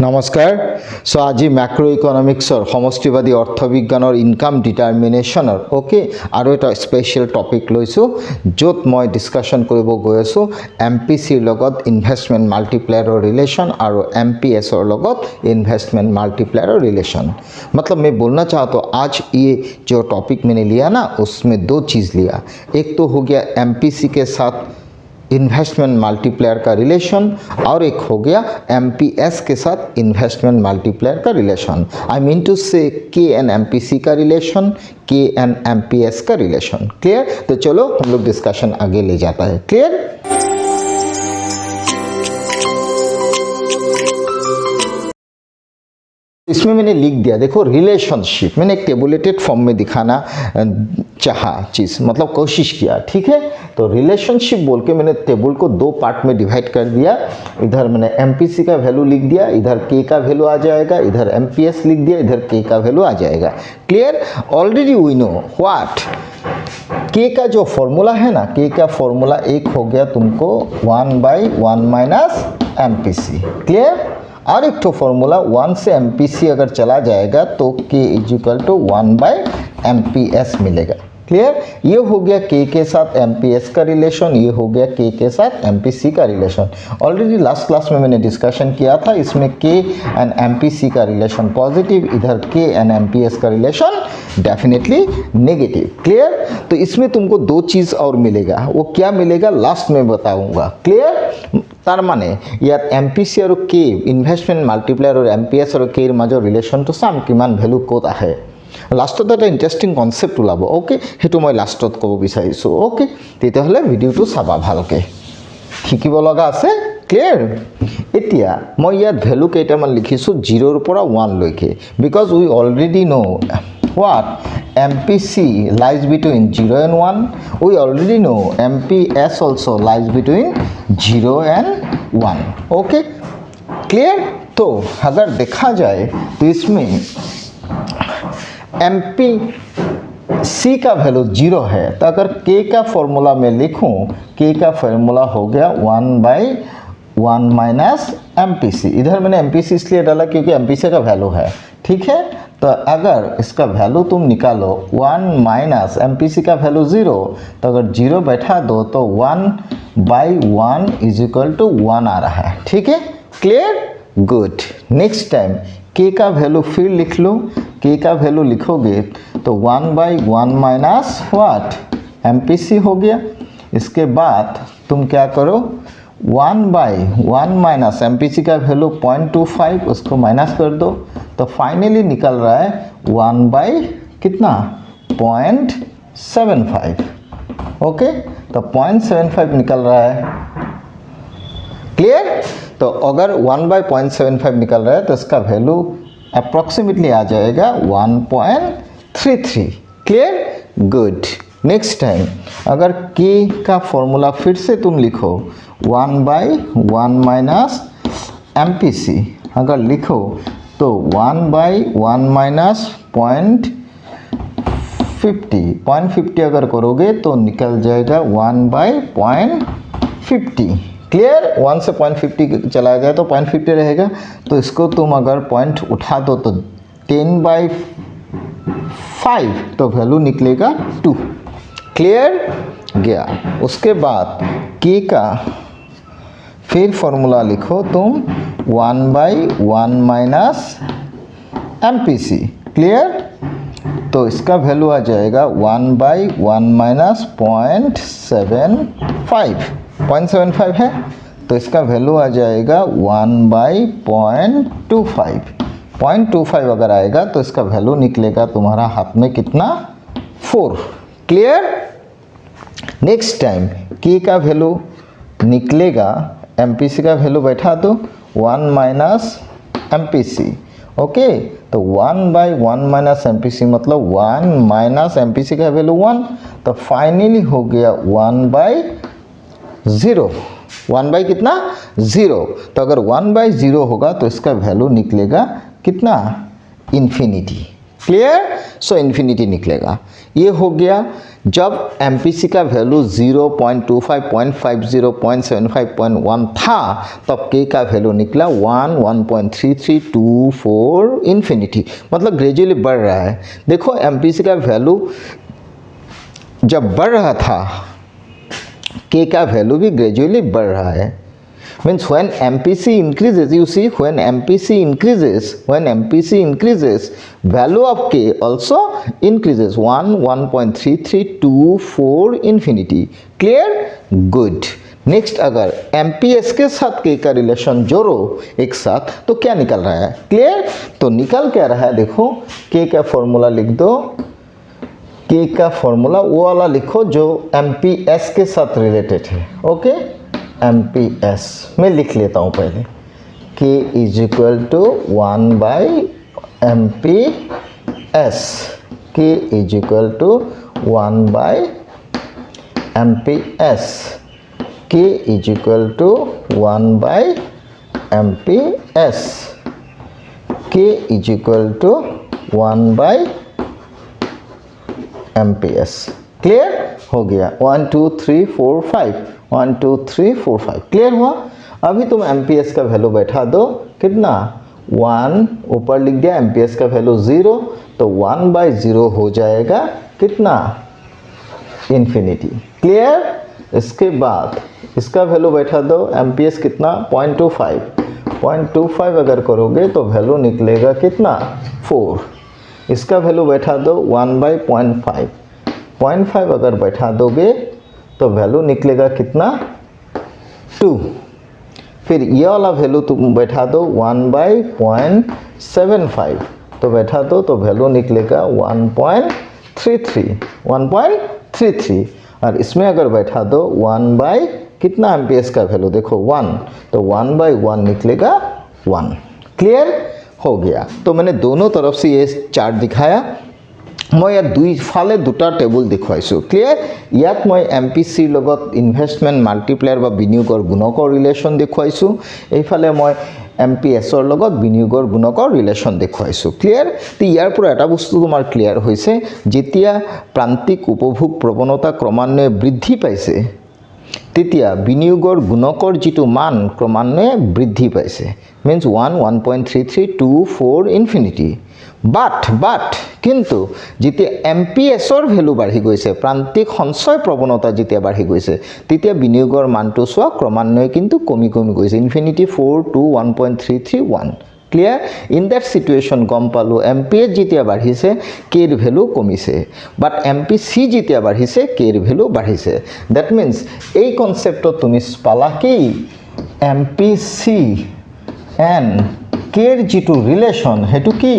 नमस्कार। सो आज macro इकोनॉमिक्सर समष्टिवादी अर्थविज्ञानर income डिटारमिनेशनर okay और एट स्पेशल टपिक लैसो जो मैं डिस्कशन करिब गई आसो MPCर लगत इनभेस्टमेंट माल्टीप्लायर रिलेशन और MPSर लगत इन्वेस्टमेंट माल्टीप्लायर रिलेशन। मतलब मैं बोलना चाहता हूँ आज ये जो टॉपिक मैंने लिया ना उसमें दो चीज़ लिया। एक तो हो गया MPC के साथ इन्वेस्टमेंट मल्टीप्लायर का रिलेशन और एक हो गया MPS के साथ इन्वेस्टमेंट मल्टीप्लायर का रिलेशन। आई मीन टू से के एंड MPC का रिलेशन, के एंड MPS का रिलेशन। क्लियर? तो चलो हम लोग डिस्कशन आगे ले जाता है। क्लियर? इसमें मैंने लिख दिया, देखो रिलेशनशिप मैंने एक टेबुलेटेड फॉर्म में दिखाना चाहा चीज़, मतलब कोशिश किया। ठीक है, तो रिलेशनशिप बोल के मैंने टेबल को दो पार्ट में डिवाइड कर दिया। इधर मैंने MPC का वैल्यू लिख दिया, इधर K का वैल्यू आ जाएगा, इधर MPS लिख दिया, इधर K का वैल्यू आ जाएगा। Clear? Already we know what K का जो फॉर्मूला है ना, K का फॉर्मूला एक हो गया तुमको 1/1 माइनस MPC। क्लियर? और एक तो फॉर्मूला 1 से MPC अगर चला जाएगा तो K = 1/MPS मिलेगा। क्लियर? ये हो गया K के साथ MPS का रिलेशन, ये हो गया K के साथ MPC का रिलेशन। ऑलरेडी लास्ट क्लास में मैंने डिस्कशन किया था, इसमें K एंड MPC का रिलेशन पॉजिटिव, इधर K एंड MPS का रिलेशन डेफिनेटली नेगेटिव। क्लियर? तो इसमें तुमको दो चीज़ और मिलेगा, वो क्या मिलेगा लास्ट में बताऊंगा। क्लियर? तार माने यार MPC और K इन्वेस्टमेंट माल्टीप्लायर और MPS और K মাজৰ ৰিলেশ্যনটো চাম কিমান ভ্যালু ক'ত আহে। লাষ্টত এটা ইন্টাৰেষ্টিং কনসেপ্ট ওলাব। ওকে, সেইটো মই লাষ্টত ক'ব বিচাৰিছোঁ। ওকে, তেতিয়াহ'লে ভিডিঅ'টো চাবা ভালকৈ, শিকিব লগা আছে। ক্লিয়াৰ? এতিয়া মই ইয়াত ভ্যালু কেইটামান লিখিছোঁ 0ৰ পৰা 1 লৈকে, because we already know what MPC lies between 0 and 1. We already know MPS also lies between 0 and 1. Okay, clear? तो अगर देखा जाए तो इसमें MPC का वैल्यू 0 है, तो अगर K का फॉर्मूला में लिखूं, K का फॉर्मूला हो गया 1/1 माइनस MPC। इधर मैंने MPC इसलिए डाला क्योंकि MPC का वैल्यू है। ठीक है, तो अगर इसका वैल्यू तुम निकालो 1 माइनस MPC का वैल्यू 0, तो अगर 0 बैठा दो तो 1/1 = 1 आ रहा है। ठीक है? Clear? Good. Next time K का वैल्यू फिर लिख लो। K का वैल्यू लिखोगे तो 1/1 माइनस व्हाट MPC हो गया। इसके बाद तुम क्या करो, 1/1 माइनस MPC का वैल्यू 0.25, उसको माइनस कर दो, तो फाइनली निकल रहा है 1/कितना 0.75। ओके, तो 0.75 निकल रहा है। क्लियर? तो अगर 1/0.75 निकल रहा है तो इसका वैल्यू अप्रॉक्सीमेटली आ जाएगा 1.33। क्लियर? गुड। नेक्स्ट टाइम अगर K का फॉर्मूला फिर से तुम लिखो 1/1 माइनस MPC, अगर लिखो तो 1/1 माइनस 0.50 अगर करोगे तो निकल जाएगा 1/0.50। क्लियर? 1 से 0.50 चला जाए तो 0.50 रहेगा, तो इसको तुम अगर पॉइंट उठा दो तो 10/5, तो वैल्यू निकलेगा 2। क्लियर? गया। उसके बाद K का फिर फॉर्मूला लिखो तुम 1/1 माइनस MPC। क्लियर? तो इसका वैल्यू आ जाएगा 1/1 माइनस 0.75 है, तो इसका वैल्यू आ जाएगा 1/0.25। 0.25 अगर आएगा तो इसका वैल्यू निकलेगा तुम्हारा हाथ में कितना 4। क्लियर? नेक्स्ट टाइम K का वैल्यू निकलेगा, MPC का वैल्यू बैठा दो 1 माइनस MPC। ओके, तो 1/1 माइनस MPC मतलब 1 माइनस MPC का वैल्यू 1, तो फाइनली हो गया 1/0। 1/ कितना 0, तो अगर 1/0 होगा तो इसका वैल्यू निकलेगा कितना इन्फिनिटी। क्लियर। सो इन्फिनिटी निकलेगा। ये हो गया जब MPC का वैल्यू 0.25, 0.50, 0.75, 0.1 था, तब K का वैल्यू निकला 1, 1.33, 2, 4 इन्फिनिटी, मतलब ग्रेजुअली बढ़ रहा है। देखो MPC का वैल्यू जब बढ़ रहा था, K का वैल्यू भी ग्रेजुअली बढ़ रहा है। Means when MPC increases, you see, when MPC increases, value of K also increases, 1, 1.33, 2, 4 infinity. Clear? Good. Next अगर MPS के साथ K का रिलेशन जोड़ो एक साथ तो क्या निकल रहा है? क्लियर? तो निकल क्या रहा है, देखो K का फॉर्मूला लिख दो। K का फॉर्मूला वो वाला लिखो जो MPS के साथ रिलेटेड है। ओके, MPS मैं लिख लेता हूँ पहले। K is equal to 1 by MPS। K is equal to 1 by MPS। K is equal to 1 by MPS। K is equal to 1 by MPS। Clear हो गया। 1 2 3 4 5, 1 2 3 4 5 क्लियर हुआ। अभी तुम MPS का वैल्यू बैठा दो, कितना 1 ऊपर लिख दिया, MPS का वैल्यू 0, तो 1 बाई 0 हो जाएगा कितना, इन्फिनिटी। क्लियर। इसके बाद इसका वैल्यू बैठा दो, MPS कितना 0.25, 0.25 अगर करोगे तो वैल्यू निकलेगा कितना 4। इसका वैल्यू बैठा दो 1 बाई 0.5, 0.5 अगर बैठा दोगे तो वैल्यू निकलेगा कितना 2। फिर ये वाला वैल्यू तुम बैठा दो 1 बाई 0.75, तो बैठा दो तो वैल्यू निकलेगा 1.33। और इसमें अगर बैठा दो 1 बाई कितना MPS का वैल्यू देखो 1, तो 1 बाई 1 निकलेगा 1। क्लियर हो गया। तो मैंने दोनों तरफ से ये चार्ट दिखाया। मैं यार दुईफाले दुटा टेबुल देखुवाइছোঁ। क्लियर। ইয়াত मैं MPC লগত इनभेस्टमेंट माल्टिप्लायर बा विनियोगर गुणকৰ रिलेशन देखुवाइছোঁ। এইফালে मैं MPS লগত विनियोगर गुणকৰ रिलेशन देखुवाइছোঁ। क्लियर। तो ইয়াৰ পৰা এটা বস্তু তোমাৰ ক্লিয়াৰ হৈছে, যেতিয়া প্ৰান্তিক উপভোগ প্ৰৱণতা ক্ৰমান্বয়ে বৃদ্ধি পাইছে তেতিয়া বিনিয়োগৰ গুণকৰ যিটো মান ক্ৰমান্বয়ে বৃদ্ধি পাইছে। Means 1, 1.33, 2, 4 infinity. বাট কিন্তু যেতিয়া MPSৰ ভ্যালু বাঢ়ি গৈছে, প্ৰান্তিক সঞ্চয় প্ৰৱণতা যেতিয়া বাঢ়ি গৈছে, তেতিয়া বিনিয়োগৰ মানটো চোৱা ক্ৰমান্বয়ে কিন্তু কমি গৈছে। Infinity 4, 2, 1.33, 1। Clear. In that situation গম পালোঁ MPS যেতিয়া বাঢ়িছে Kৰ ভ্যালু কমিছে, বাট MPC যেতিয়া বাঢ়িছে Kৰ ভ্যালু বাঢ়িছে। দ্যাট মিন্স এই কনসেপ্টত তুমি পালা কি MPC এণ্ড Kৰ যিটো ৰিলেশ্যন সেইটো কি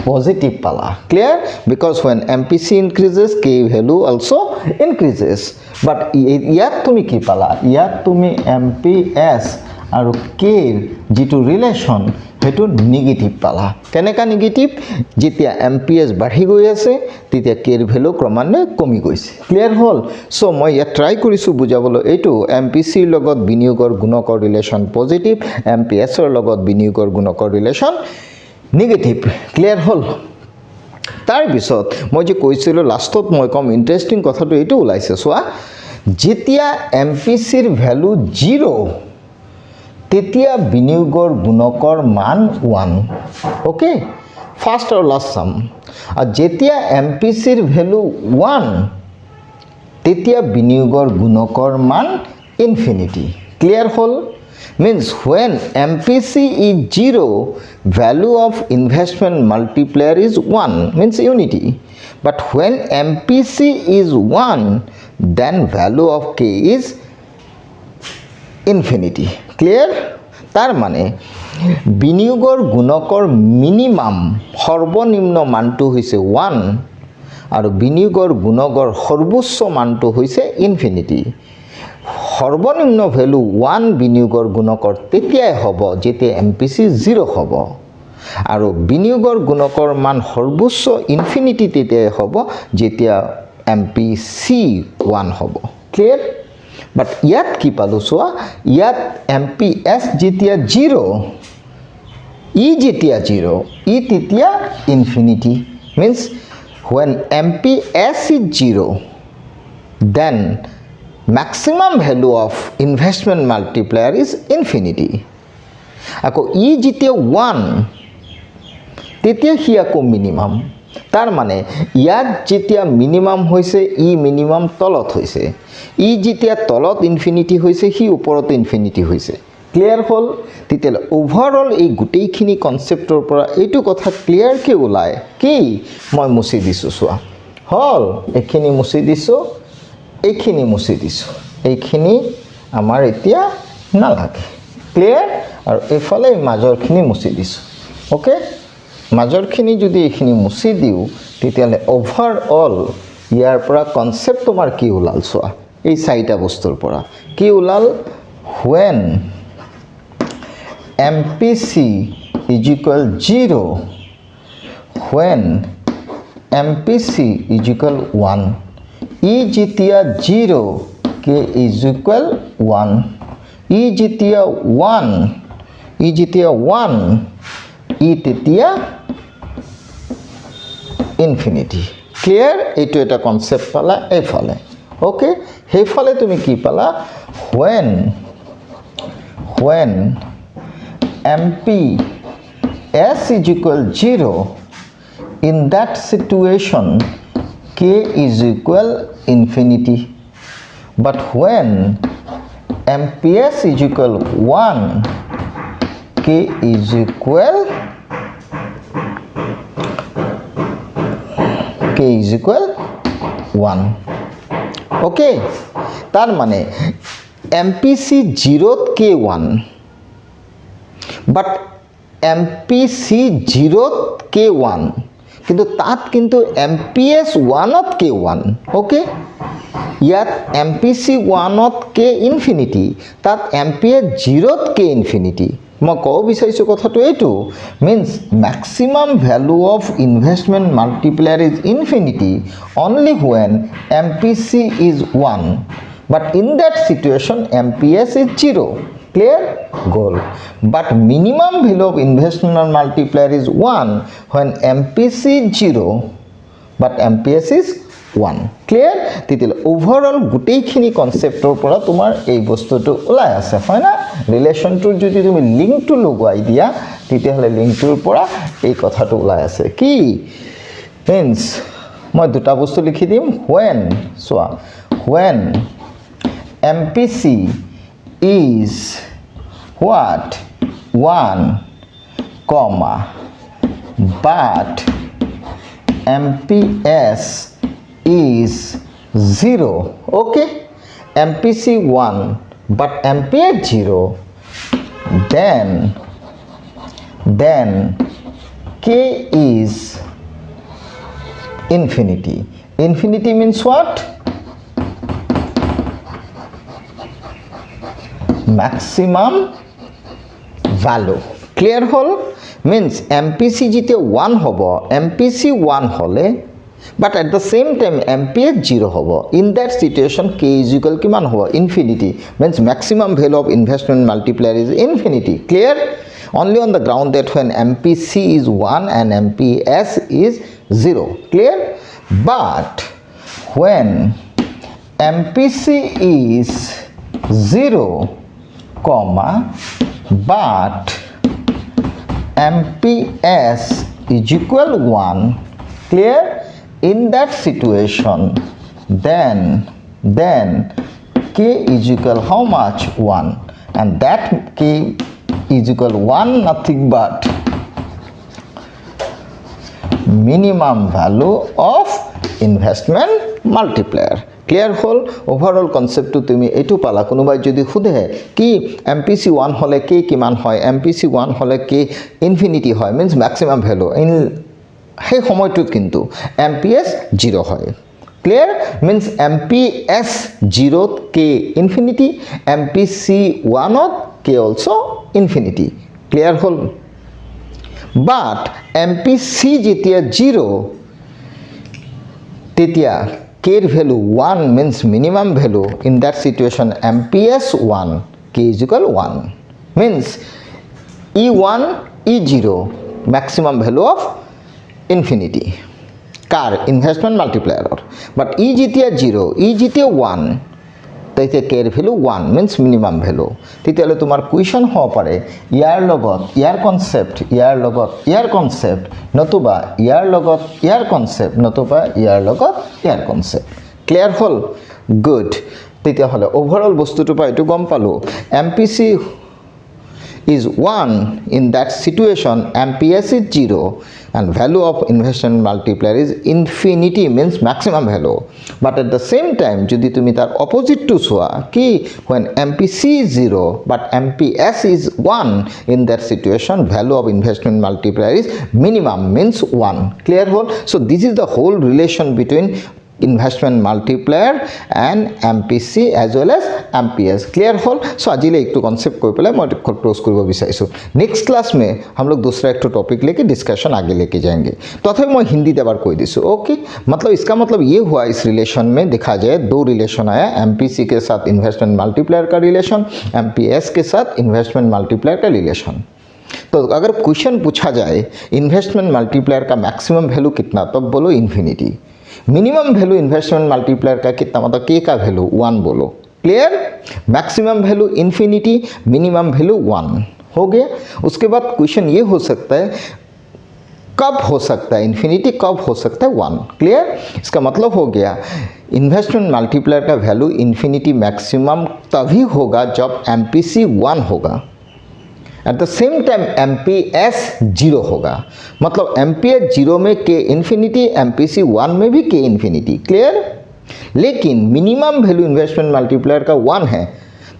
পজিটিভ পালা। Clear. Because when MPC increases K value also increases। But ইয়াত তুমি কি পালা, ইয়াত তুমি MPS আৰু Kৰ যিটো ৰিলেশ্যন সেইটো নিগেটিভ পালা। কেনেকা নিগেটিভ, যেতিয়া MPS বাঢ়ি গৈ আছে তেতিয়া Kৰ ভ্যালু ক্ৰমান্বয়ে কমি গৈছে। ক্লিয়াৰ হ'ল। সো মই ইয়াত ট্ৰাই কৰিছোঁ বুজাবলৈ, এইটো MPCৰ লগত বিনিয়োগৰ গুণকৰ ৰিলেশ্যন পজিটিভ, MPSৰ লগত বিনিয়োগৰ গুণকৰ ৰিলেশ্যন নিগেটিভ। ক্লিয়াৰ হ'ল। তাৰপিছত মই যে কৈছিলোঁ লাষ্টত মই কম ইণ্টাৰেষ্টিং কথাটো এইটো ওলাইছে চোৱা, যেতিয়া MPCৰ ভ্যালু 0 তেতিয়া বিনিয়োগৰ গুণকৰ মান 1। ওকে, ফাৰ্ষ্ট আৰু লাষ্ট সাম। আৰু যেতিয়া MPCৰ ভ্যালু 1 তেতিয়া বিনিয়োগৰ গুণকৰ মান ইনফিনিটি। ক্লিয়াৰ হ'ল। Means when MPC is 0, value of investment multiplier is 1, means unity. But when MPC is 1, then value of K is infinity. Clear? तार माने বিনিয়োগৰ গুণকৰ মিনিমাম সৰ্বনিম্ন মানটো হৈছে 1 আৰু বিনিয়োগৰ গুণকৰ সৰ্বোচ্চ মানটো হৈছে ইনফিনিটি। সৰ্বনিম্ন ভ্যালু 1 বিনিয়োগৰ গুণকৰ তেতিয়াই হ'ব যেতিয়া MPC 0 হ'ব, আৰু বিনিয়োগৰ গুণকৰ মান সৰ্বোচ্চ ইনফিনিটি তেতিয়াই হ'ব যেতিয়া MPC 1 হ'ব। ক্লিয়াৰ। বাট ইয়াত কি পালোঁ চোৱা, ইয়াত MPS যেতিয়া 0, ই যেতিয়া 0 ই তেতিয়া infinity. means when MPS is 0 then maximum value of investment multiplier is infinity. আকৌ ই যেতিয়া 1 তেতিয়া হি আকৌ মিনিমাম তাৰ মানে ইয়াত যেতিয়া মিনিমাম হৈছে ই মিনিমাম তলত হৈছে ই যেতিয়া তলত ইনফিনিটি হৈছে হি ওপৰত ইনফিনিটি হৈছে ক্লিয়াৰ হল তেতিয়া ওভাৰঅল এই গুটেইখিনি কনসেপ্টৰ পৰা এইটো কথা ক্লিয়াৰ কে ওলায় কি মই মুছি দিছো চোৱা হল এইখিনি মুছি দিছো এইখিনি মুছি দিছো এইখিনি আমাৰ এতিয়া নালাগে ক্লিয়াৰ আৰু এফালে মাজৰখিনি মুছি দিছো ওকে মাজৰখিনি যদি এইখিনি মুছি দিও তেতিয়ালে ওভাৰঅল ইয়াৰ পৰা কনসেপ্ট তোমাৰ কি ওলাল চোৱা এই চাৰিটা বস্তুৰ পৰা কি ওলাল when MPC is equal 0 when MPC is equal 1 E যেতিয়া 0 K is equal 1 E যেতিয়া 1 E যেতিয়া 1 E তেতিয়া infinity clear এইটো এটা কনসেপ্ট পালা এইফালে ওকে সেইফালে তুমি কি পালা when MPS is equal 0 in that situation K is equal infinity but when MPS is equal 1 K is equal 1 okay তার মানে MPC 0 ত K1 but MPC 0 ত K1 কিন্তু তাত কিন্তু MPS 1 ত K1 okay ইয়াত MPC 1 ত K infinity তাত MPS 0 ত K infinity মই কও বিচাৰিছো কথাটো এইটো means maximum value of investment multiplier is infinity only when MPC is 1 but in that situation MPS is 0 clear goal but minimum value of investment multiplier is 1 when MPC is 0 but MPS is 1 clear তিতিল overall গুটেইখিনি কনসেপ্টৰ পৰা তোমাৰ এই বস্তুটো ওলাই আছে হয় না ৰিলেশনটোৰ যদি তুমি লিংকটো লগাই দিয়া তেতিয়াহলে লিংকটোৰ পৰা এই কথাটো ওলাই আছে কি means মই দুটা বস্তু লিখি দিম when soya when MPC is what 1 comma but MPS is 0 okay MPC 1 but MPS 0 then K is infinity infinity means what maximum value clear hol means MPC jite 1 hobo MPC 1 hole but at the same time MPS 0 hobo in that situation K is equal kiman hobo infinity means maximum value of investment multiplier is infinity clear only on the ground that when MPC is 1 and MPS is 0 clear but when MPC is 0 comma but MPS is equal 1 clear in that situation then K is equal how much 1 and that K is equal 1 nothing but minimum value of investment multiplier clear hol overall concept to তুমি এটু পালা কোনোবাই যদি খুদে কি MPC 1 হলে কি কিমান হয় MPC 1 হলে কি ইনফিনিটি হয় means maximum value in হে সময়টো কিন্তু MPS 0 হয় clear means MPS 0 ত K infinity MPC 1 ত K also infinity clear hol but MPC যেতিয়া 0 তেতিয়া K value 1 means minimum value in that situation MPS 1 K is equal 1 means E1 E0 maximum value of infinity কাৰ investment মাল্টিপ্লায়াৰৰ but ই যেতিয়া 0 ই যেতিয়া 1 তেতিয়া কেৰ ভেলু 1 মিন্স মিনিমাম ভেলু তেতিয়াহ'লে তোমাৰ কুৱেশ্যন হ'ব পাৰে ইয়াৰ লগত ইয়াৰ কনচেপ্ট ইয়াৰ লগত ইয়াৰ কনচেপ্ট নতুবা ইয়াৰ লগত ইয়াৰ কনচেপ্ট নতুবা ইয়াৰ লগত ইয়াৰ কনচেপ্ট ক্লিয়াৰ হ'ল গুড তেতিয়াহ'লে ওভাৰঅল বস্তুটোৰ পৰা এইটো গম পালোঁ MPC is 1 in that situation MPS is 0 and value of investment multiplier is infinity means maximum value but at the same time যদি তুমি তার opposite to চোৱা কি when MPC is 0 but MPS is 1 in that situation value of investment multiplier is minimum means 1 clear hole so this is the whole relation between investment multiplier and MPC as well as MPS clear hall so आज एक तो concept कोई पहले मैं close करबो विचारिছো next class में हम लोग दूसरा एक तो टॉपिक लेके डिस्कशन आगे लेके जाएंगे तो अथवा मैं हिंदी देवार कोई दिसो ओके मतलब इसका मतलब ये हुआ इस रिलेशन में देखा जाए दो रिलेशन आया MPC के साथ इन्वेस्टमेंट मल्टीप्लायर का रिलेशन MPS के साथ इन्वेस्टमेंट मल्टीप्लायर का रिलेशन तो अगर क्वेश्चन पूछा जाए इन्वेस्टमेंट मल्टीप्लायर का मैक्सिमम वैल्यू कितना तब बोलो infinity minimum value investment multiplier का कितना मतलब के का वैल्यू 1 बोलो clear maximum value infinity minimum value 1 हो गया उसके बाद क्वेश्चन ये हो सकता है कब हो सकता है इन्फिनिटी कब हो सकता है 1 क्लियर इसका मतलब हो गया इन्वेस्टमेंट मल्टीप्लायर का वैल्यू इन्फिनिटी मैक्सिमम तभी होगा जब MPC 1 होगा at the same time MPS 0 होगा मतलब MPS 0 में के इन्फिनिटी MPC 1 में भी के इन्फिनिटी क्लियर लेकिन मिनिमम वैल्यू इन्वेस्टमेंट मल्टीप्लायर का 1 है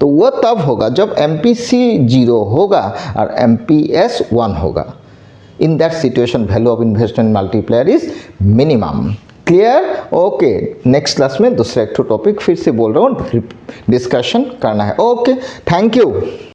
तो वह तब होगा जब MPC 0 होगा और MPS 1 होगा in that situation value of investment multiplier is minimum clear okay next class में दूसरा एक टॉपिक फिर से बोल रहा हूँ डिस्कशन करना है ओके थैंक यू